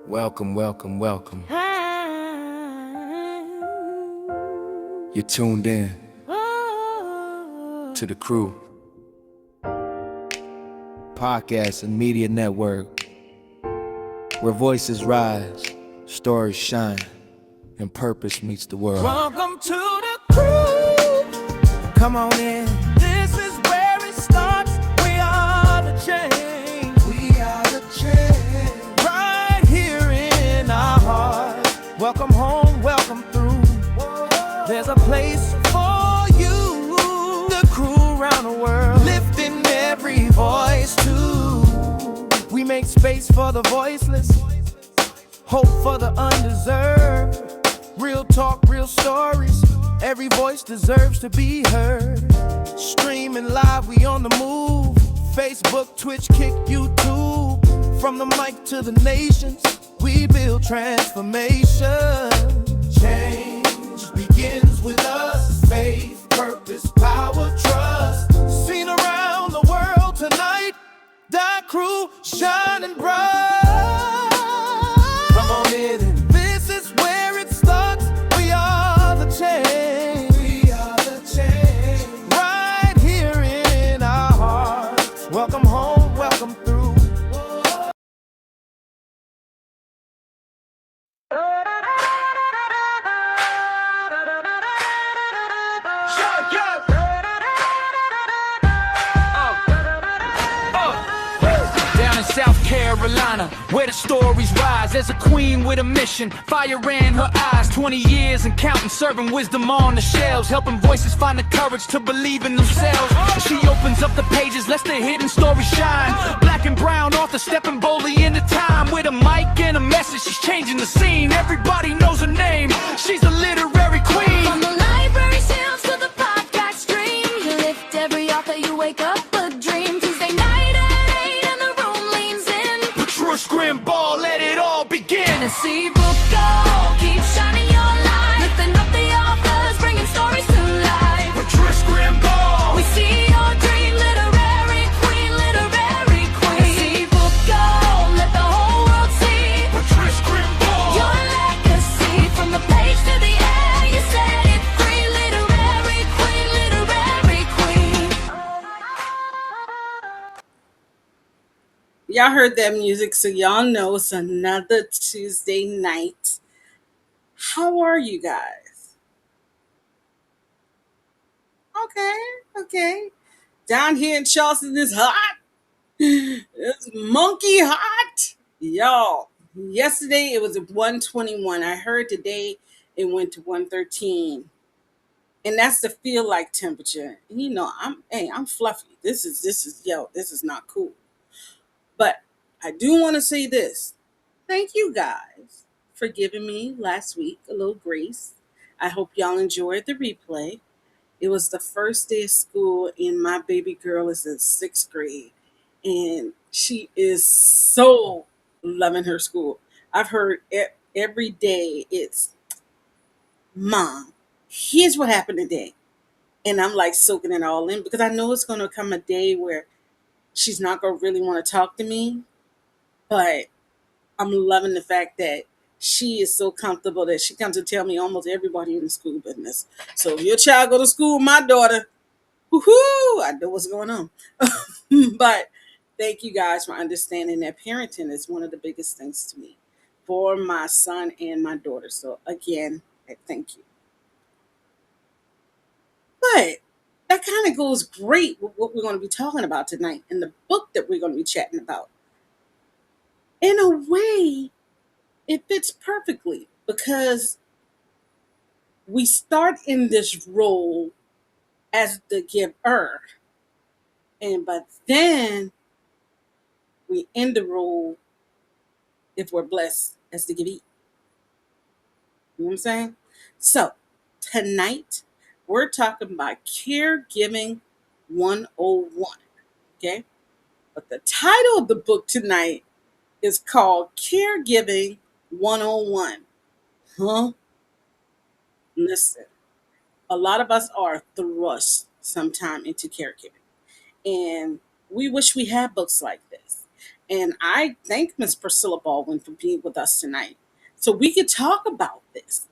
Welcome, welcome, welcome. You're tuned in to the Crew Podcast and Media Network, where voices rise, stories shine, and purpose meets the world. Welcome to the Crew. Come on in. This is where it starts. We are the change. We are the change. Right here in our hearts. Welcome home, welcome through. There's a place for you. The Crew around the world, lifting every voice too. We make space for the voiceless, hope for the undeserved. Real talk, real stories. Every voice deserves to be heard. Streaming live, we on the move. Facebook, Twitch, Kick, YouTube. From the mic to the nations, we build transformation. Change begins with us. Faith, purpose, power, trust. Seen around the world tonight. The Crew shining bright. Come on in. This is where it starts. We are the change. We are the change. Right here in our hearts. Welcome home, welcome through. Down in South Carolina, where the stories rise. There's a queen with a mission, fire in her eyes. 20 years and counting, serving wisdom on the shelves, helping voices find the courage to believe in themselves. She opens up the pages, lets the hidden story shine. Black and brown author stepping boldly into time. With a mic and a message, she's changing the scene. Everybody knows her name, she's a literary queen. From the library shelves to the podcast stream, you lift every author, you wake up a dream. Tuesday night at 8 and the room leans in. Scbookgal, let it all begin. And Scbookgal, keep shining your light, lifting up the authors, bringing stories to life. Scbookgal, We see your dream, literary queen, literary queen. Scbookgal, let the whole world see your legacy. From the page to the air, you set it free. Literary queen, literary queen. Y'all heard that music, so y'all know it's another Tuesday night. How are you guys? Okay. Down here in Charleston, it's hot. It's monkey hot. Y'all, yesterday it was at 121. I heard today it went to 113. And that's the feel like temperature. You know, I'm fluffy. This is not cool. But I do want to say this. Thank you guys for giving me last week a little grace. I hope y'all enjoyed the replay. It was the first day of school, and my baby girl is in 6th grade, and she is so loving her school. I've heard every day it's, Mom, here's what happened today. And I'm like soaking it all in because I know it's going to come a day where she's not going to really want to talk to me, but I'm loving the fact that she is so comfortable that she comes to tell me almost everybody in the school business. So if your child go to school, my daughter, woohoo, I know what's going on. But thank you guys for understanding that parenting is one of the biggest things to me for my son and my daughter. So again, I thank you. But that kind of goes great with what we're going to be talking about tonight and the book that we're going to be chatting about. In a way, it fits perfectly because we start in this role as the giver, but then we end the role, if we're blessed, as the givee. You know what I'm saying? So tonight we're talking about Caregiving 101. Okay, but the title of the book tonight is called Caregiving 101. Huh? Listen, a lot of us are thrust sometime into caregiving. And we wish we had books like this. And I thank Miss Priscilla Baldwin for being with us tonight. So we could talk about this,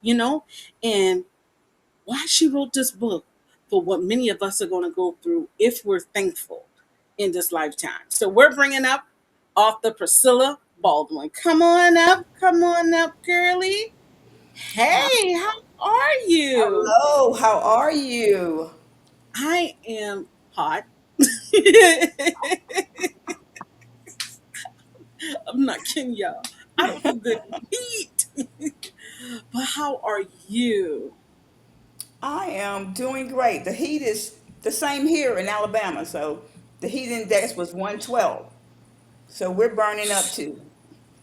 and why she wrote this book for what many of us are going to go through if we're thankful in this lifetime. So we're bringing up author Priscilla Baldwin. Come on up, girlie. Hey, how are you? Hello, how are you? I am hot. I'm not kidding y'all. I don't feel good in heat. But how are you? I am doing great. The heat is the same here in Alabama, so the heat index was 112. So we're burning up too.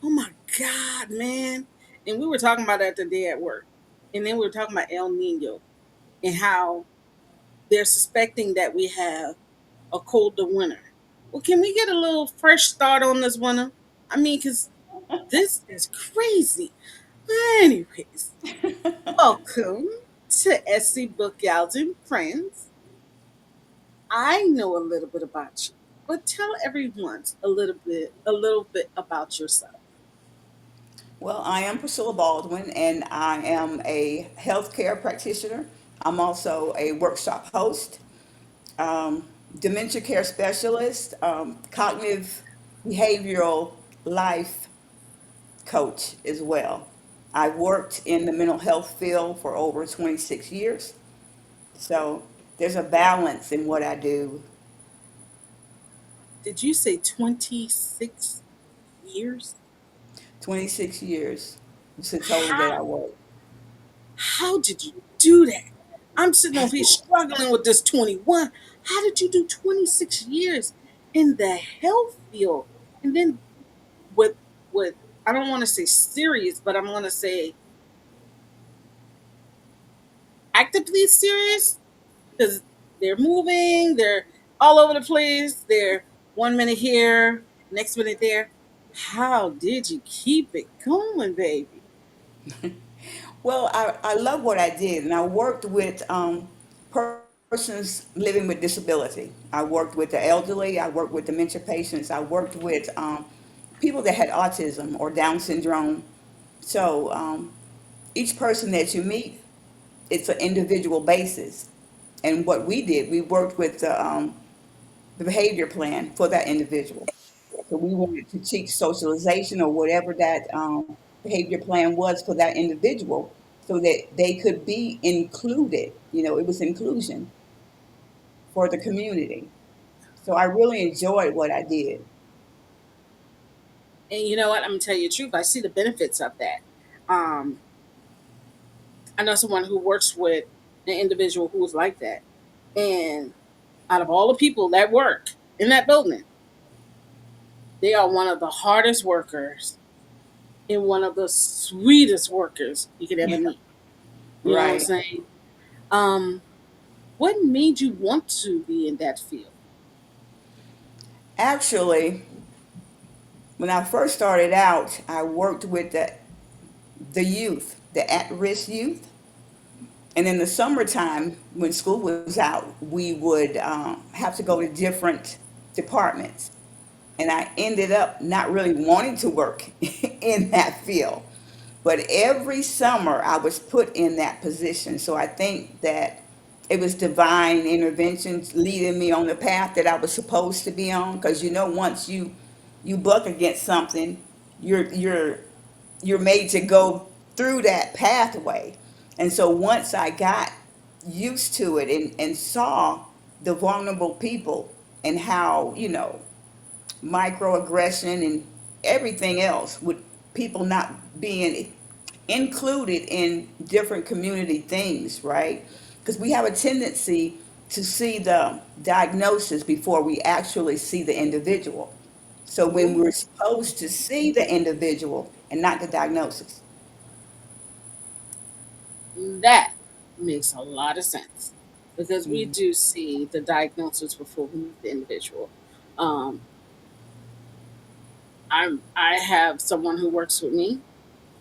Oh my God, man. And we were talking about that today at work. And then we were talking about El Nino and how they're suspecting that we have a colder winter. Well, can we get a little fresh start on this winter? I mean, because this is crazy. Anyways, welcome to Scbookgal and Friends. I know a little bit about you, but tell everyone a little bit about yourself. Well, I am Priscilla Baldwin, and I am a healthcare practitioner. I'm also a workshop host, um, dementia care specialist, cognitive behavioral life coach as well. I worked in the mental health field for over 26 years. So there's a balance in what I do. Did you say 26 years? 26 years is the total that How I work. how did you do that? I'm sitting over here struggling with this 21. How did you do 26 years in the health field? And then with with I don't want to say serious, but I'm gonna say actively serious because they're moving, they're all over the place, they're 1 minute here, next minute there. How did you keep it going, baby? Well, I love what I did, and I worked with persons living with disability. I worked with the elderly, I worked with dementia patients, I worked with people that had autism or Down syndrome. So each person that you meet, it's an individual basis. And what we did, we worked with the behavior plan for that individual. So we wanted to teach socialization or whatever that behavior plan was for that individual so that they could be included. It was inclusion for the community. So I really enjoyed what I did. And you know what? I'm gonna tell you the truth. I see the benefits of that. Um, I know someone who works with an individual who was like that, and out of all the people that work in that building, they are one of the hardest workers and one of the sweetest workers you could ever meet. You know what I'm Right. saying? Um, what made you want to be in that field? Actually, when I first started out, I worked with the youth, the at-risk youth. And in the summertime, when school was out, we would have to go to different departments. And I ended up not really wanting to work in that field. But every summer I was put in that position. So I think that it was divine intervention leading me on the path that I was supposed to be on. Because once you buck against something, you're made to go through that pathway. And so once I got used to it and saw the vulnerable people and how, microaggression and everything else with people not being included in different community things, right? Because we have a tendency to see the diagnosis before we actually see the individual. So when Ooh, we're supposed to see the individual and not the diagnosis. that makes a lot of sense because we Mhm. do see the diagnosis before we meet the individual. Um, I have someone who works with me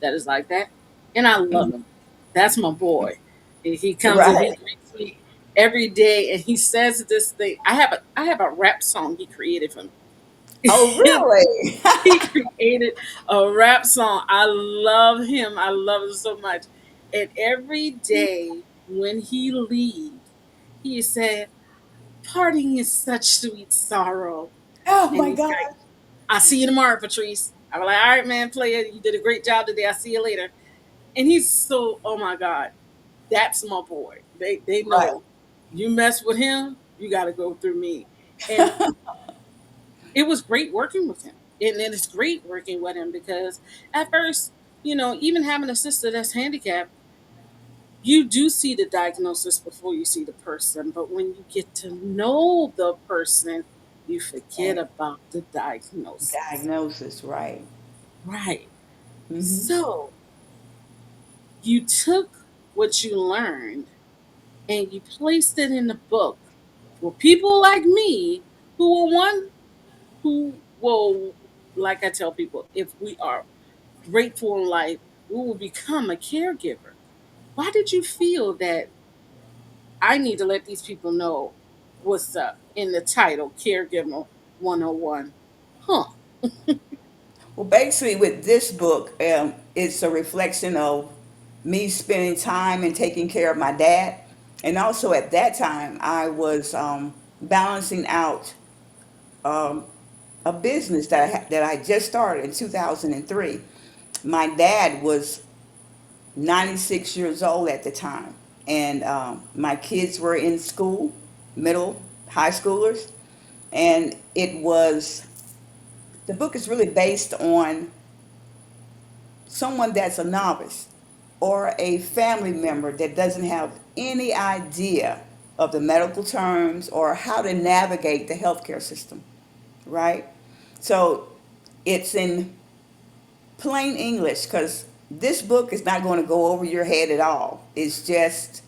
that is like that, and I love him. That's my boy. And he comes and he Right. greets me every day, and he says this thing. I have a rap song he created for me, Oh, really? He created a rap song. I love him. I love him so much. And every day when he leaves, he said, "Parting is such sweet sorrow." Oh And my he's God. like, "I'll see you tomorrow, Patrice." I'm like, "All right, man, player. You did a great job today. I'll see you later." And he's so, oh my God, that's my boy. They Right. know you mess with him, you got to go through me. And it was great working with him. And it's great working with him because at first, even having a sister that's handicapped, you do see the diagnosis before you see the person. But when you get to know the person, you forget Right. about the diagnosis. Diagnosis, right. Right. Hmm. So you took what you learned and you placed it in the book for people like me who will like I tell people, if we are grateful in life, we will become a caregiver. Why did you feel that I need to let these people know what's up in the title, Caregiver 101? Huh. Well, basically, with this book, it's a reflection of me spending time and taking care of my dad. And also at that time, I was balancing out um, a business that I just started in 2003. My dad was 96 years old at the time, and my kids were in school, middle, high schoolers, and the book is really based on someone that's a novice or a family member that doesn't have any idea of the medical terms or how to navigate the healthcare system, right? So it's in plain English because this book is not going to go over your head at all. It's just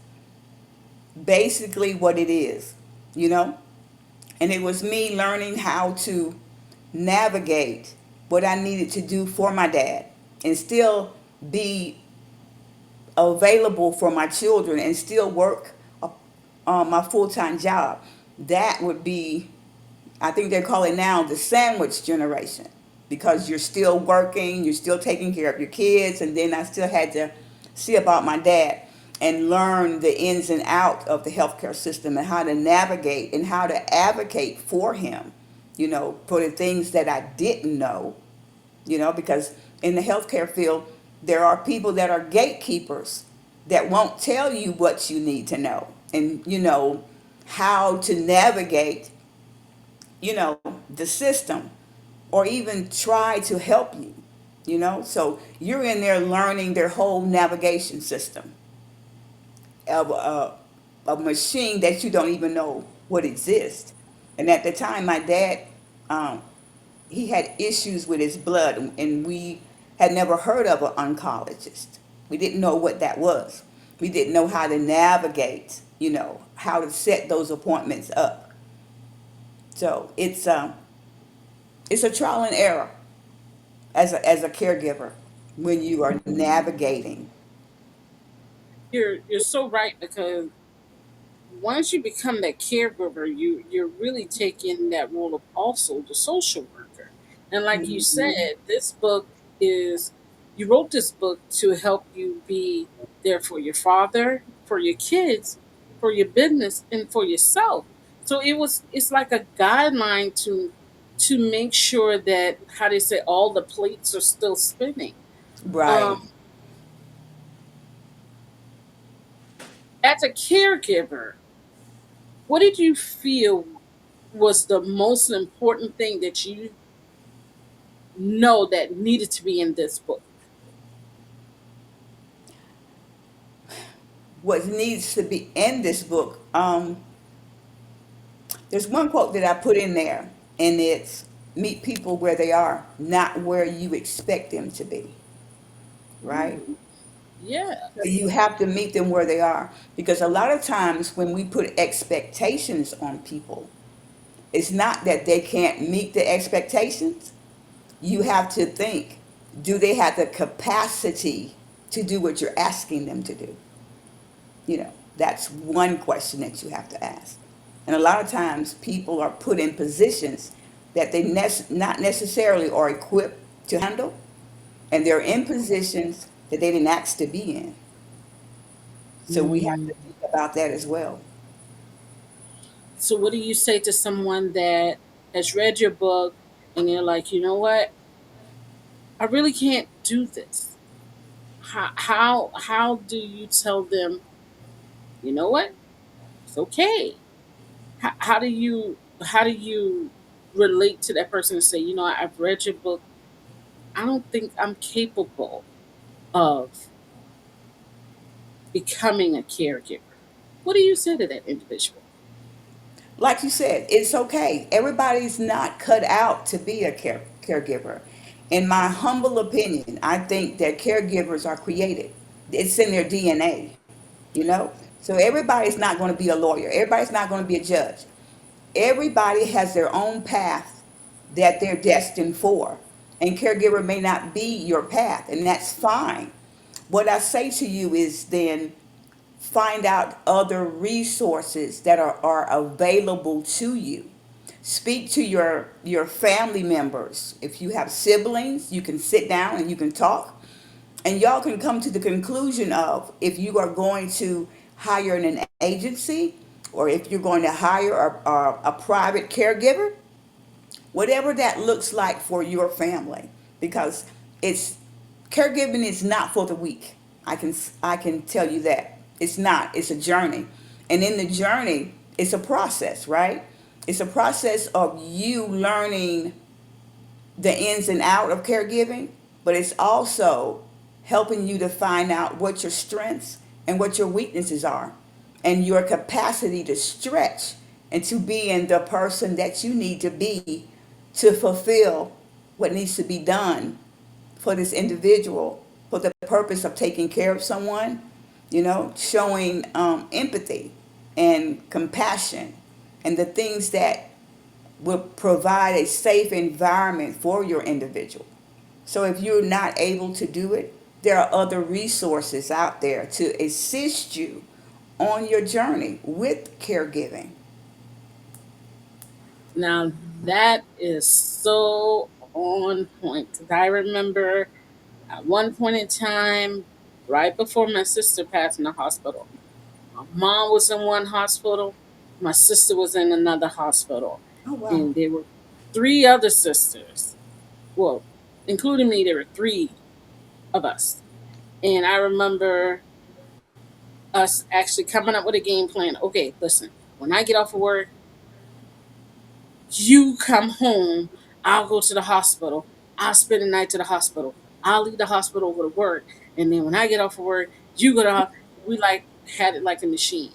basically what it is, you know? And it was me learning how to navigate what I needed to do for my dad and still be available for my children and still work my full-time job. That would be, I think they call it now the sandwich generation, because you're still working, you're still taking care of your kids, and then I still had to see about my dad and learn the ins and out of the healthcare system and how to navigate and how to advocate for him, for the things that I didn't know, because in the healthcare field, there are people that are gatekeepers that won't tell you what you need to know and, how to navigate, the system or even try to help you, So you're in there learning their whole navigation system of a machine that you don't even know what exists. And at the time, my dad, um, he had issues with his blood, and we had never heard of an oncologist. We didn't know what that was. We didn't know how to navigate, how to set those appointments up. So it's a trial and error as a caregiver when you are navigating. You're so right because once you become that caregiver, you're really taking that role of also the social worker. And like you Mhm. said, this book is you wrote this book to help you be there for your father, for your kids, for your business, and for yourself. So it's like a guideline to make sure that how they say all the plates are still spinning. Um, Right. as a caregiver, what did you feel was the most important thing that you know that needed to be in this book? What needs to be in this book? There's one quote that I put in there, and it's meet people where they are, not where you expect them to be, right? Ooh, So yes. you have to meet them where they are, because a lot of times when we put expectations on people, it's not that they can't meet the expectations. You have to think, do they have the capacity to do what you're asking them to do? That's one question that you have to ask. And a lot of times people are put in positions that they not necessarily are equipped to handle, and they're in positions that they didn't ask to be in. So we have Mm. to think about that as well. So, what do you say to someone that has read your book and they're like, you know what? I really can't do this. How do you tell them, you know what? It's okay. How do you relate to that person and say, you know, I've read your book. I don't think I'm capable of becoming a caregiver. What do you say to that individual? Like you said, it's okay. Everybody's not cut out to be a caregiver. In my humble opinion, I think that caregivers are created. It's in their DNA, you know? So everybody's not going to be a lawyer. Everybody's not going to be a judge. Everybody has their own path that they're destined for. And caregiver may not be your path, and that's fine. What I say to you is then find out other resources that are available to you. Speak to your family members. If you have siblings, you can sit down and you can talk, and y'all can come to the conclusion of if you are going to hire an agency, or if you're going to hire a private caregiver, whatever that looks like for your family, because it's caregiving is not for the weak. I can tell you that it's not. It's a journey, and in the journey, it's a process, right? It's a process of you learning the ins and out of caregiving, but it's also helping you to find out what your strengths and what your weaknesses are, and your capacity to stretch into being the person that you need to be to fulfill what needs to be done for this individual, for the purpose of taking care of someone, showing empathy and compassion and the things that will provide a safe environment for your individual. So if you're not able to do it, there are other resources out there to assist you on your journey with caregiving. Now that is so on point. 'Cause I remember at one point in time, right before my sister passed in the hospital, my mom was in one hospital, my sister was in another hospital, Oh, wow. and there were three other sisters. Well, including me, there were three of us. And I remember us actually coming up with a game plan. Okay, listen, when I get off of work, you come home, I'll go to the hospital, I'll spend the night to the hospital, I'll leave the hospital over to work, and then when I get off of work, you go to we like had it like a machine.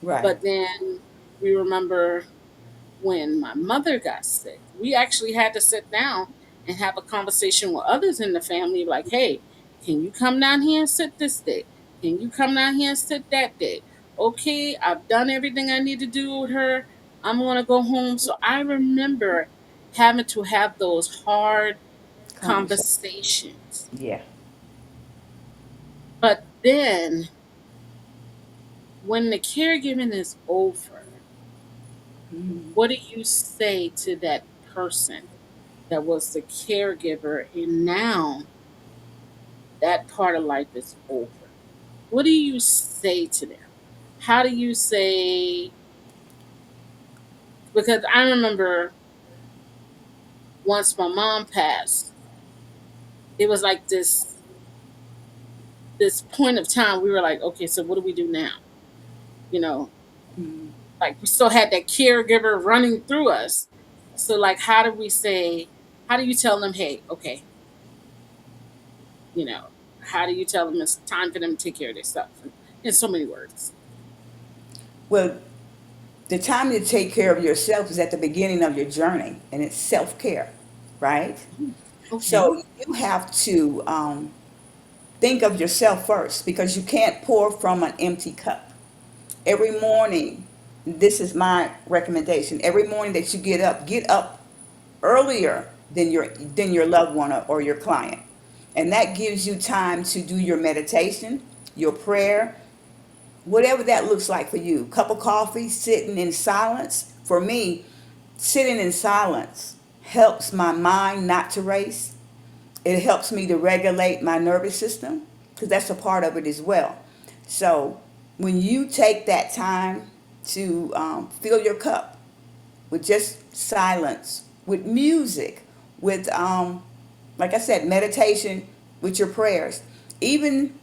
Right. But then we remember when my mother got sick, we actually had to sit down and have a conversation with others in the family like, hey, can you come down here and sit this day? Can you come down here and sit that day? Okay, I've done everything I need to do with her. I'm going to go home. So I remember having to have those hard Conversation. conversations. Yeah. But then when the caregiving is over, Mhm. what do you say to that person that was the caregiver and now that part of life is over? What do you say to them? How do you say, because I remember once my mom passed, it was like this point of time we were like, okay, so what do we do now? You know, Mhm. like we still had that caregiver running through us. So like how do we say, how do you tell them, hey, okay, you know, how do you tell them it's time for them to take care of their stuff? In so many words. Well, the time to take care of yourself is at the beginning of your journey, and it's self care, right? Mm, okay. So you have to think of yourself first, because you can't pour from an empty cup. Every morning, this is my recommendation. Every morning that you get up earlier than your loved one, or your client, and that gives you time to do your meditation, your prayer, whatever that looks like for you. Cup of coffee, sitting in silence. For me, sitting in silence helps my mind not to race. It helps me to regulate my nervous system because that's a part of it as well. So when you take that time to fill your cup with just silence, with music, with, like I said, meditation, with your prayers, even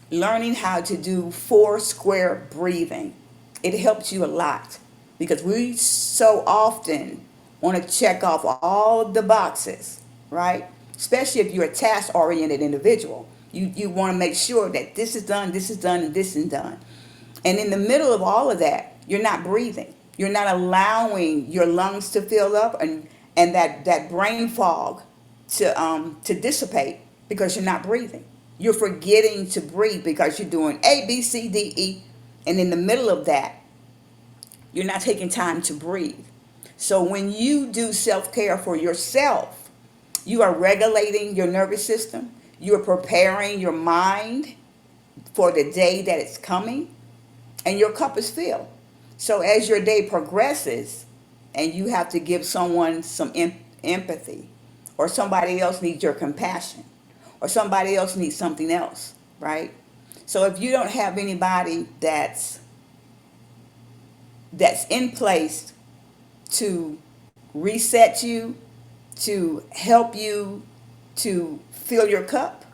learning how to do four square breathing, it helps you a lot because we so often want to check off all the boxes, right? Especially if you're a task oriented individual. You want to make sure that this is done, and this is done. And in the middle of all of that, you're not breathing. You're not allowing your lungs to fill up and that brain fog to dissipate because you're not breathing. You're forgetting to breathe because you're doing A, B, C, D, E. And in the middle of that, you're not taking time to breathe. So when you do self care for yourself, you are regulating your nervous system. You are preparing your mind for the day that it's coming, and your cup is filled. So as your day progresses, and you have to give someone some empathy, or somebody else needs your compassion, or somebody else needs something else, right? So if you don't have anybody that's in place to reset you, to help you to fill your cup,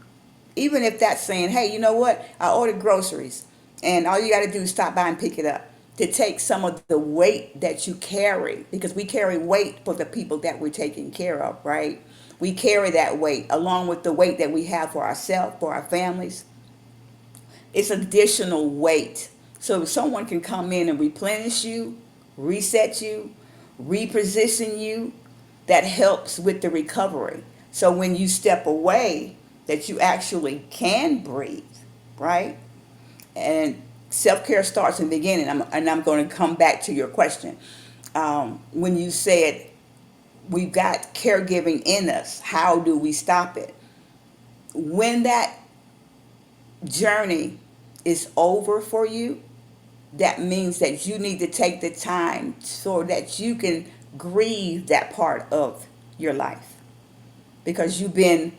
even if that's saying, hey, you know what, I ordered groceries and all you got to do is stop by and pick it up, to take some of the weight that you carry, because we carry weight for the people that we're taking care of, right? We carry that weight along with the weight that we have for ourselves, for our families. It's additional weight. So if someone can come in and replenish you, reset you, reposition you, that helps with the recovery. So when you step away, that you actually can breathe, right? And self-care starts in the beginning. And I'm going to come back to your question. When you said we've got caregiving in us, how do we stop it? When that journey is over for you, that means that you need to take the time so that you can grieve that part of your life, because you've been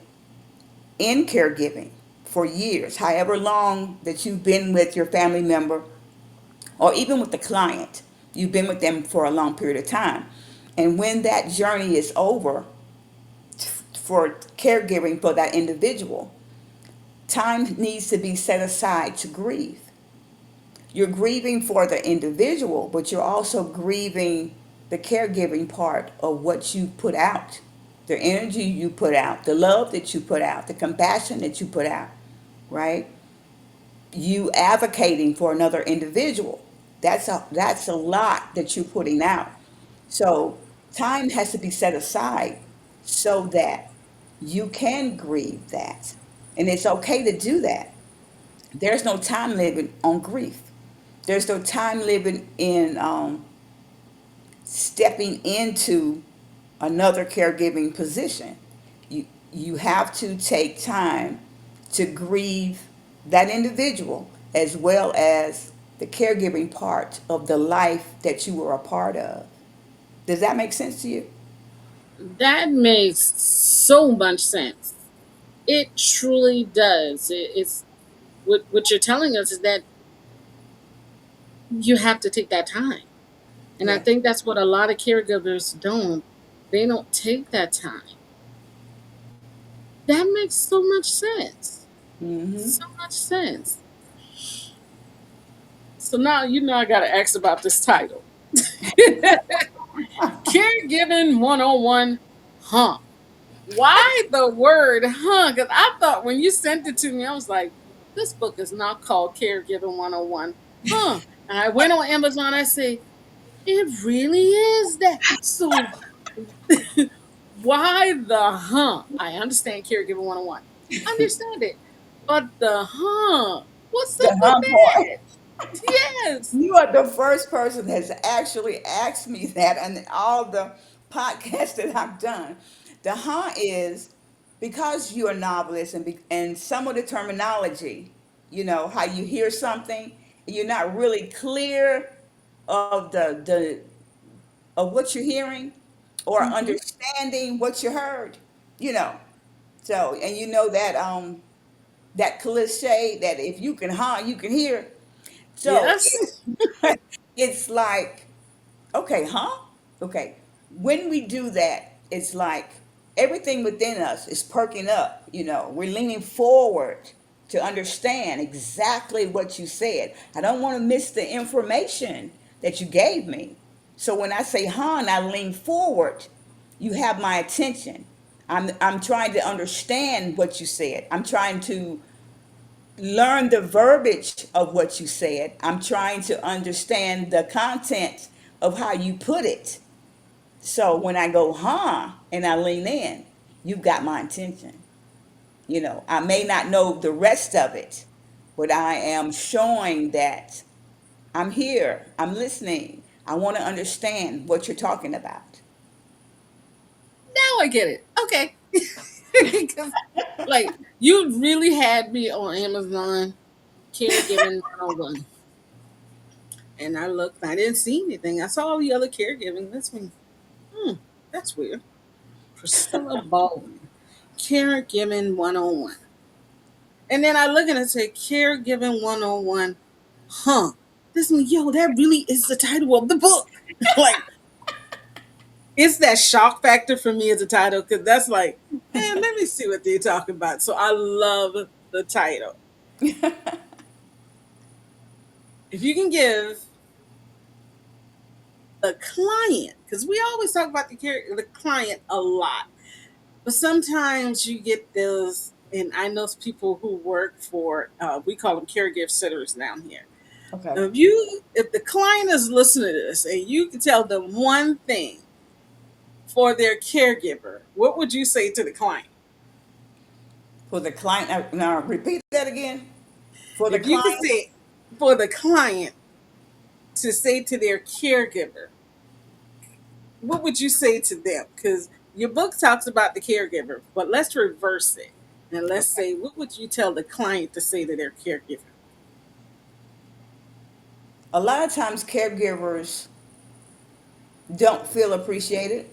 in caregiving for years, however long that you've been with your family member, or even with the client, you've been with them for a long period of time. And when that journey is over for caregiving for that individual, time needs to be set aside to grieve. You're grieving for the individual, but you're also grieving the caregiving part of what you put out, the energy you put out, the love that you put out, the compassion that you put out, right? You advocating for another individual. That's a lot that you're putting out. So time has to be set aside so that you can grieve that. And it's okay to do that. There's no time limit on grief. There's no time limit in stepping into another caregiving position. You have to take time to grieve that individual as well as the caregiving part of the life that you were a part of. Does that make sense to you? That makes so much sense. It truly does. It's what you're telling us is that you have to take that time. And I Yeah. think that's what a lot of caregivers don't. They don't take that time. That makes so much sense. Hmm. So much sense. So now you know I gotta ask about this title. Caregiving 101, huh? Why the word huh? Because I thought when you sent it to me, I was like, this book is not called Caregiving 101, huh? And I went on Amazon, I say, it really is that. So why the huh? I understand Caregiving 101. Understand it. But the huh? What's The up with hump part. that? Yes. You are the first person that's actually asked me that, and all the podcasts that I've done. The huh is because you're a novelist, and some of the terminology, how you hear something, you're not really clear of the of what you're hearing. or Mm-hmm. understanding what you heard, you know. So, and you know that that cliche that if you can huh, you can hear. So Yes. it's like, okay, huh? Okay. When we do that, it's like everything within us is perking up, you know. We're leaning forward to understand exactly what you said. I don't want to miss the information that you gave me. So when I say huh and I lean forward, you have my attention. I'm trying to understand what you said. I'm trying to learn the verbiage of what you said. I'm trying to understand the content of how you put it. So when I go, huh, and I lean in, you've got my attention. You know, I may not know the rest of it, but I am showing that I'm here, I'm listening. I want to understand what you're talking about. Now I get it. Okay. 'Cause, like, you really had me on Amazon caregiving 101. And I looked, I didn't see anything. I saw all the other caregiving. That's me. Hmm, that's weird. Priscilla Baldwin, caregiving 101. And then I look and I say, caregiving 101. Huh. This means, yo, that really is the title of the book. Like, it's that shock factor for me as a title because that's like, man, let me see what they're talking about. So I love the title. If you can give the client, because we always talk about the client a lot, but sometimes you get those, and I know people who work for, we call them caregiver sitters down here. Okay. If the client is listening to this and you can tell them one thing for their caregiver, what would you say to the client? For the client, now repeat that again. For the If you could client, say for the client to say to their caregiver, what would you say to them? Because your book talks about the caregiver, but let's reverse it. And let's okay. say, what would you tell the client to say to their caregiver? A lot of times caregivers don't feel appreciated.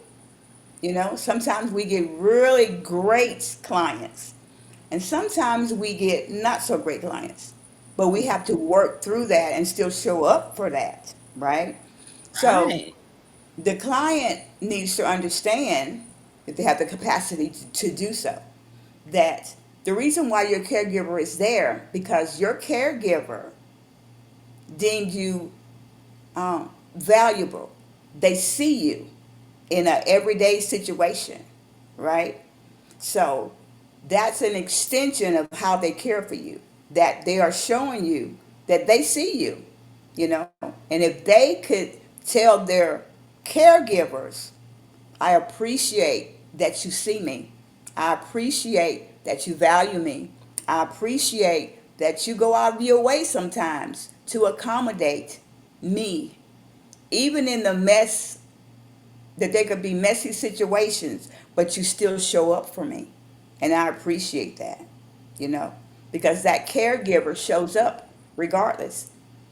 You know, sometimes we get really great clients, and sometimes we get not so great clients. But we have to work through that and still show up for that, right? So Right. the client needs to understand, if they have the capacity to do so, that the reason why your caregiver is there because your caregiver deemed you valuable. They see you in a everyday situation, right? So that's an extension of how they care for you, that they are showing you that they see you, you know. And if they could tell their caregivers, I appreciate that you see me, I appreciate that you value me, I appreciate that you go out of your way sometimes to accommodate me, even in the mess, that there could be messy situations, but you still show up for me. And I appreciate that, you know, because that caregiver shows up regardless,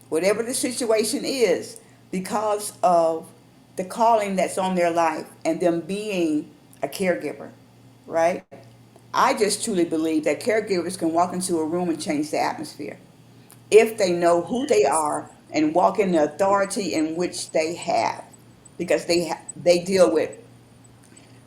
whatever the situation is, because of the calling that's on their life and them being a caregiver, right? I just truly believe that caregivers can walk into a room and change the atmosphere if they know who they are and walk in the authority in which they have, because they deal with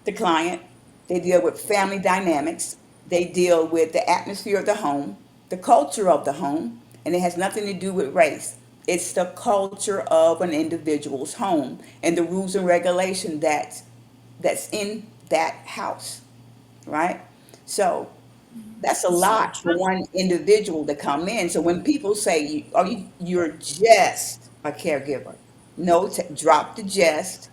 the client, they deal with family dynamics, they deal with the atmosphere of the home, the culture of the home, and it has nothing to do with race. It's the culture of an individual's home and the rules and regulation that's in that house, right? So that's a So lot for true. one individual to come in. So when people say, "Oh, you're just a caregiver," no, drop the jest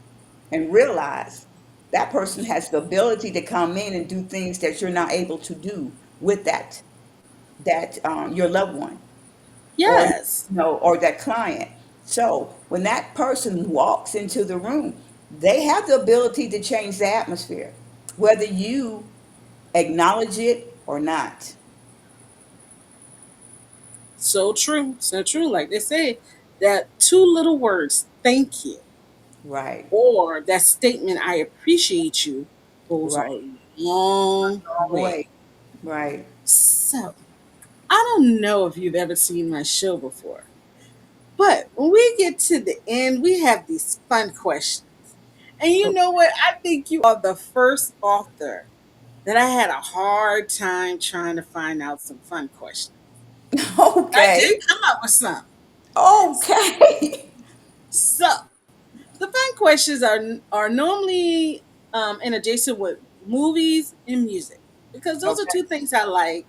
and realize that person has the ability to come in and do things that you're not able to do with that your loved one, or Yes. or that client. So when that person walks into the room, they have the ability to change the atmosphere, whether you acknowledge it or not. So true. So true. Like they say, that two little words, thank you. Right. or that statement, I appreciate you, goes Right. a long Wrong way. way. Right. So, I don't know if you've ever seen my show before, but when we get to the end, we have these fun questions. And you know what? I think you are the first author that I had a hard time trying to find out some fun questions. I did Okay. come up with some. Okay. So, the fun questions are normally and adjacent with movies and music because those are Okay. two things I like.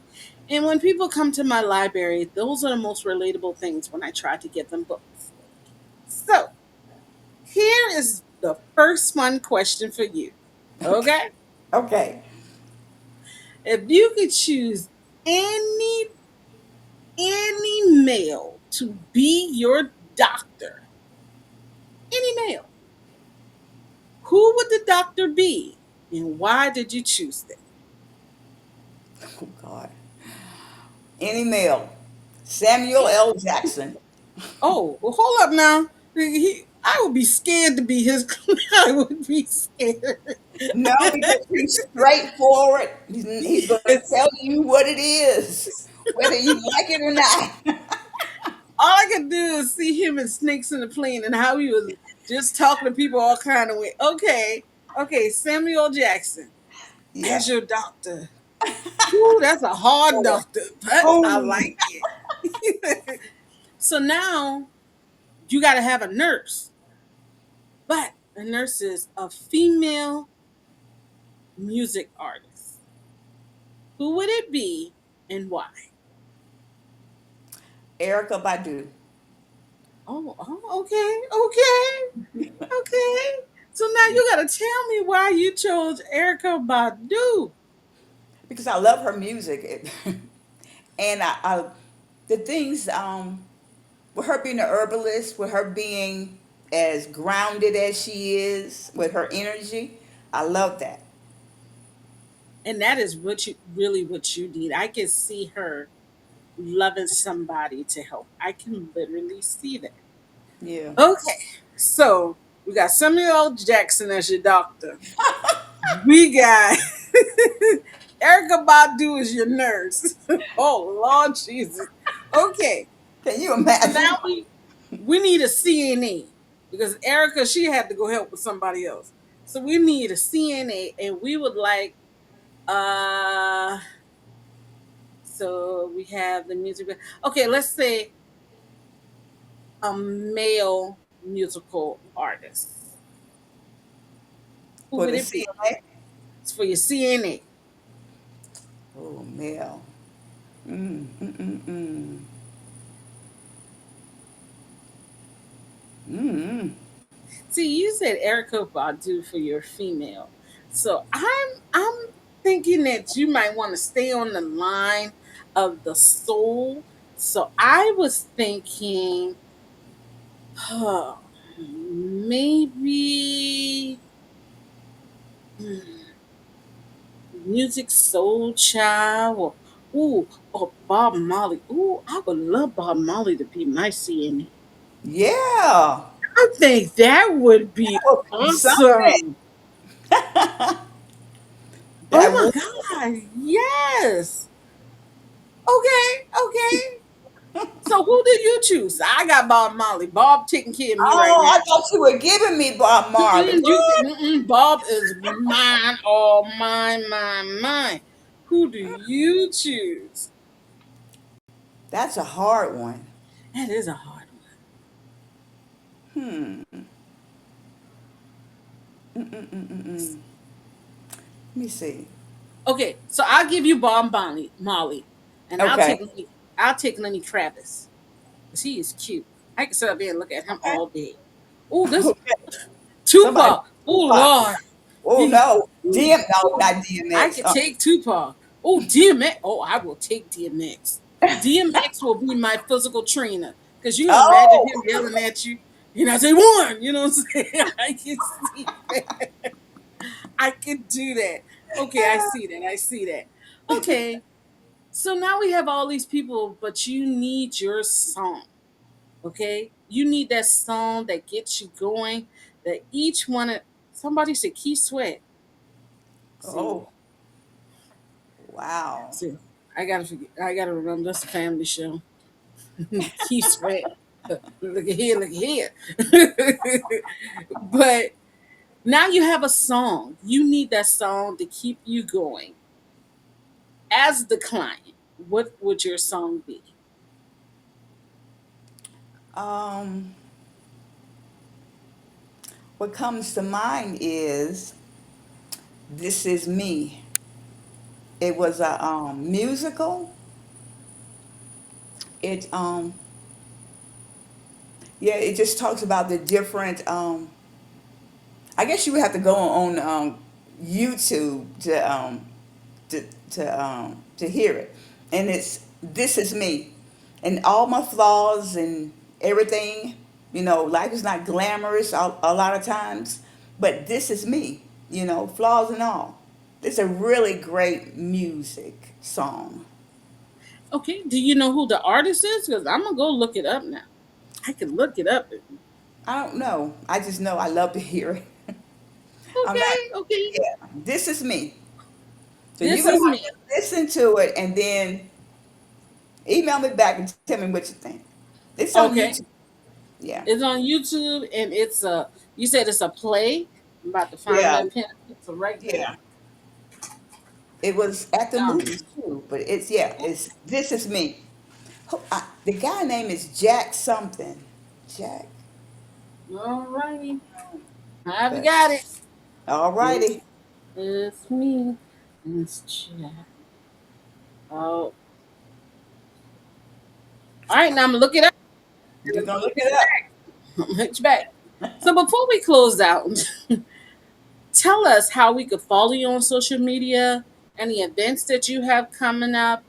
And when people come to my library, those are the most relatable things when I try to get them books. So here is the first fun question for you. Okay, Okay. if you could choose any male to be your doctor, any male, who would the doctor be, and why did you choose them? Oh God. Any male. Samuel L. Jackson. Oh, well, hold up now. I would be scared to be his. I would be scared. No, because he's straightforward. He's going to Yes. tell you what it is, whether you like it or not. All I could do is see him and Snakes in the Plane and how he was just talking to people all kind of way. Okay, okay, Samuel Jackson as Yeah. your doctor. Ooh, that's a hard doctor, but I Boom. like it. So now you got to have a nurse, but a nurse is a female music artist. Who would it be and why? Erica Badu. Okay, okay. So now you gotta tell me why you chose Erica Badu. Because I love her music. And the things, with her being an herbalist, with her being as grounded as she is, with her energy, I love that. And that is what you really what you need. I can see her loving somebody to help. I can literally see that. Yeah. Okay, so we got Samuel L. Jackson as your doctor. We got Erica Badu as your nurse. Oh Lord Jesus. Okay, Can you so now imagine? we need a CNA because Erica she had to go help with somebody else. So we need a CNA, and we would like uh. So we have the music. Okay, let's say a male musical artist. Who For would the it be? CNA? It's for your CNA. Oh, Mel. Mm, mm, mm, mm. Mm. See, you said Erica Badu for your female. So I'm thinking that you might want to stay on the line of the soul. So I was thinking, huh, maybe hmm, music soul child or Bob Marley. Ooh, I would love Bob Marley to be my CNA. Yeah. I think that would be That would be something. awesome. Oh That my would. god, yes. Okay, okay. So who did you choose? I got Bob Marley. Bob taking care of me right Oh, now. I thought you were giving me Bob Marley. What? Bob is mine, all mine, mine, mine. Who do you choose? That's a hard one. That is a hard one. Hmm. Mm-mm-mm-mm-mm. Let me see. Okay, so I'll give you Bob Marley, and Okay. I'll take Lenny Travis because he is cute. I can sit up there and look at him Okay. all day. Oh, this Okay. Somebody. Tupac. Oh Tupac. Lord, Oh he. no. Ooh, DM. No, ooh. not I DMX. could take Tupac. Oh DMX. Oh, I will take DMX. DMX will be my physical trainer because you can imagine Oh. him yelling at you. And I say one. You know what I'm saying? I can see that. I can do that. Okay, I see that. I see that. Okay, so now we have all these people, but you need your song. Okay, you need that song that gets you going, that each one of somebody said Key Sweat. See, Oh, wow. see, I gotta forget. I gotta remember that's a family show. Key Sweat. Look at here, look at here. But now you have a song. You need that song to keep you going. As the client, what would your song be? Um, what comes to mind is "This Is Me." It was a musical. It yeah, it just talks about the different. I guess you would have to go on YouTube to to hear it, and it's "This Is Me," and all my flaws and everything. You know, life is not glamorous a lot of times, but this is me. You know, flaws and all. It's a really great music song. Okay, do you know who the artist is? Because I'm gonna go look it up now. I can look it up. I don't know. I just know I love to hear it. I'm not. Okay, okay. Yeah, this is me. So you're This gonna is have me. to listen to it and then email me back and tell me what you think. It's on Okay, YouTube. Yeah. it's on YouTube and it's a. You said it's a play. I'm about to find Yeah. that pen and pencil right now. Yeah. It was at the Um, movies too, but it's yeah, it's this is me. The guy name is Jack something. Jack, all righty, I've but got it. all This righty. is me. Let's check. Oh, all right. Now I'm gonna look it up. I'm You're gonna gonna look hit it you up. back. I'm gonna hit you back. So before we close out, tell us how we could follow you on social media, any events that you have coming up,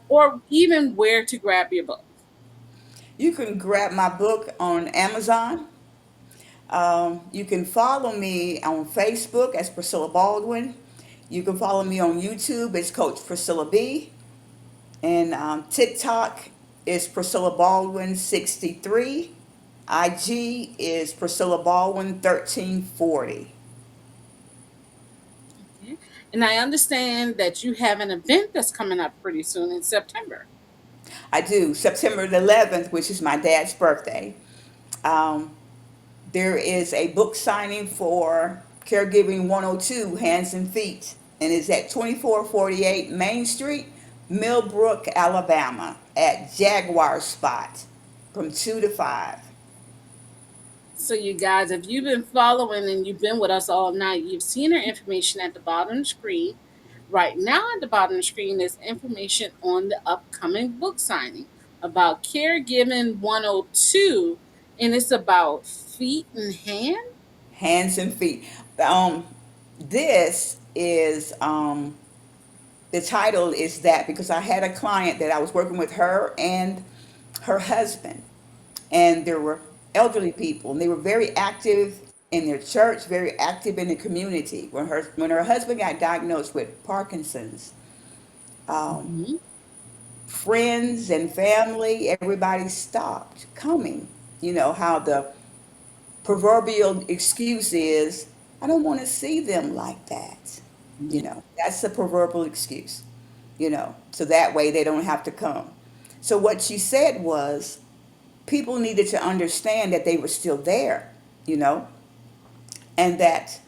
or even where to grab your book. You can grab my book on Amazon. You can follow me on Facebook as Priscilla Baldwin. You can follow me on YouTube as Coach Priscilla B. And TikTok is Priscilla Baldwin 63. IG is Priscilla Baldwin 1340. Okay. And I understand that you have an event that's coming up pretty soon in September. I do. September the 11th, which is my dad's birthday. Um, there is a book signing for Caregiving 102 Hands and Feet, and it's at 2448 Main Street, Millbrook, Alabama, at Jaguar Spot from 2 to 5. So, you guys, if you've been following and you've been with us all night, you've seen our information at the bottom of the screen. Right now, at the bottom of the screen is information on the upcoming book signing about Caregiving 102, and it's about feet and hand. Hands and Feet. Um, this is the title is that because I had a client that I was working with her and her husband, and there were elderly people, and they were very active in their church, very active in the community. When her husband got diagnosed with Parkinson's, um, Mhm. friends and family, everybody stopped coming. You know how the proverbial excuse is, I don't want to see them like that. You Yeah. know, that's the proverbial excuse, you know, so that way they don't have to come. So what she said was people needed to understand that they were still there, you know, and that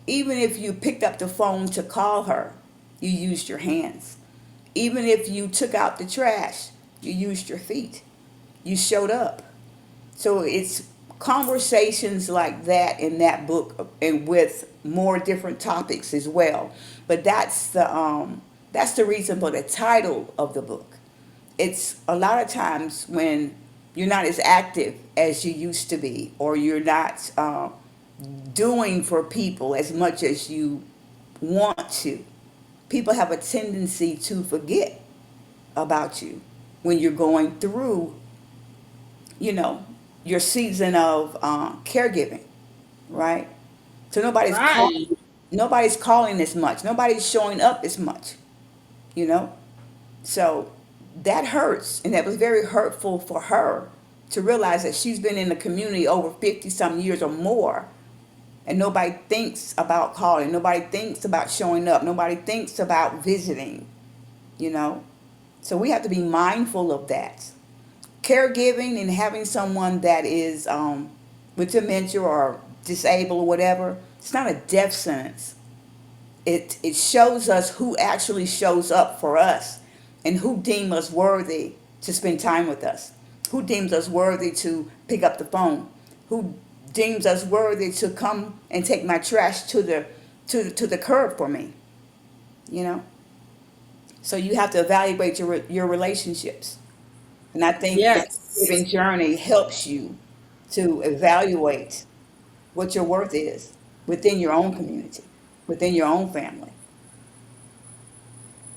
even if you picked up the phone to call her, you used your hands. Even if you took out the trash, you used your feet. You showed up. So it's conversations like that in that book, and with more different topics as well. But that's the reason for the title of the book. It's a lot of times when you're not as active as you used to be, or you're not doing for people as much as you want to. People have a tendency to forget about you when you're going through, you know, your season of caregiving, right? So Right. nobody's calling as much, nobody's showing up as much, you know. So that hurts, and that was very hurtful for her to realize that she's been in the community over 50 some years or more, and nobody thinks about calling, nobody thinks about showing up, nobody thinks about visiting, you know. So we have to be mindful of that. Caregiving and having someone that is with dementia or disabled or whatever, it's not a death sentence. It shows us who actually shows up for us and who deem us worthy to spend time with us, who deems us worthy to pick up the phone, who deems us worthy to come and take my trash to the curb for me, you know. So you have to evaluate your relationships, and I think the Yes. caregiving journey helps you to evaluate what your worth is within your own community, within your own family.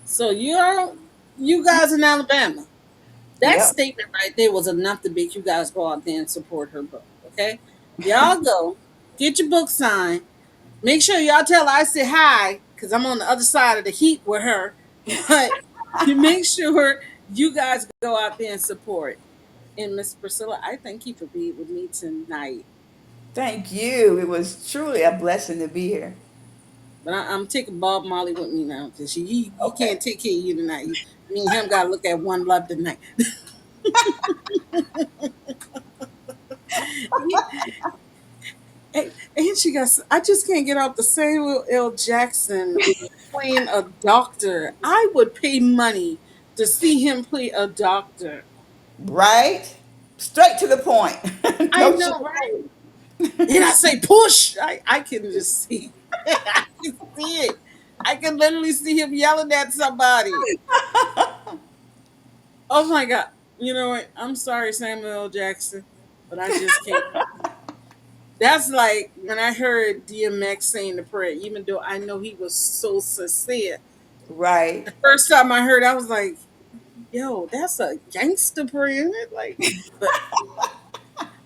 So you guys in Alabama. That Yep. statement right there was enough to make you guys go out there and support her book. Okay, y'all go get your book signed. Make sure y'all tell her I said hi because I'm on the other side of the heat with her. But you make sure you guys go out there and support. And Miss Priscilla, I thank you for being with me tonight. Thank you. It was truly a blessing to be here. But I'm taking Bob Marley with me now because he Okay. can't take care of you tonight. Me and him got to look at one love tonight. And she got, I just can't get off the Samuel L. Jackson playing a doctor. I would pay money to see him play a doctor. Right? Straight to the point. I No know, right? sugar. And I say push. I can just see. I can see it. I can literally see him yelling at somebody. Oh my God. You know what? I'm sorry, Samuel L. Jackson, but I just can't. That's like when I heard DMX saying the prayer, even though I know he was so sincere. Right. The first time I heard, I was like, "Yo, that's a gangster prayer, isn't it?" Like, but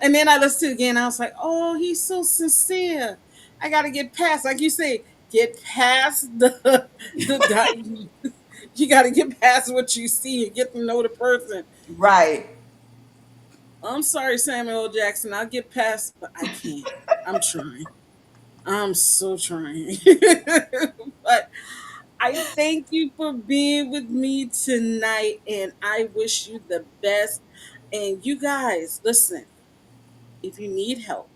and then I listened to it again. I was like, "Oh, he's so sincere." I got to get past, like you say, get past the you got to get past what you see and get to know the person. Right. I'm sorry, Samuel L. Jackson. I'll get past, but I can't. I'm trying. I'm so trying. But I thank you for being with me tonight, and I wish you the best. And you guys, listen, if you need help,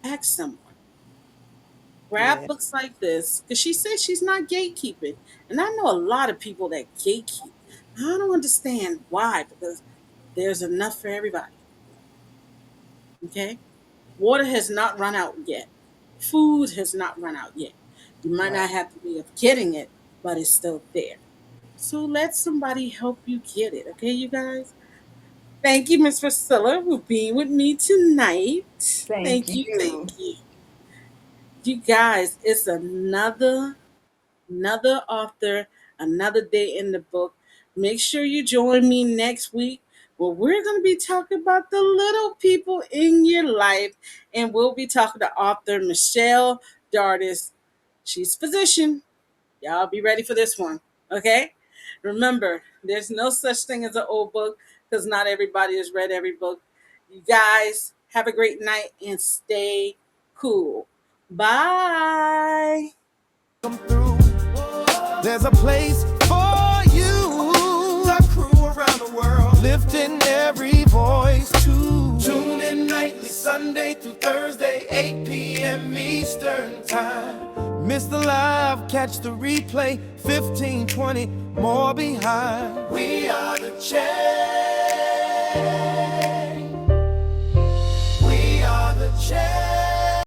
ask someone. Grab Yeah. books like this, because she says she's not gatekeeping. And I know a lot of people that gatekeep. I don't understand why, because there's enough for everybody. Okay? Water has not run out yet. Food has not run out yet. You might Right. not have the way of getting it, but it's still there. So let somebody help you get it, okay, you guys? Thank you, Miss Priscilla, for being with me tonight. Thank Thank you, thank you. you. You guys, it's another author, another day in the book. Make sure you join me next week where we're going to be talking about the little people in your life. And we'll be talking to author Michelle Dardis. She's a physician. Y'all be ready for this one. Okay? Remember, there's no such thing as an old book because not everybody has read every book. You guys have a great night and stay cool. Bye. Through. There's a place for you. The crew around the world, lifting every voice too. Tune in nightly, Sunday through Thursday, 8 p.m. Eastern Time. Miss the live, catch the replay, 15, 20 more behind. We are the champions.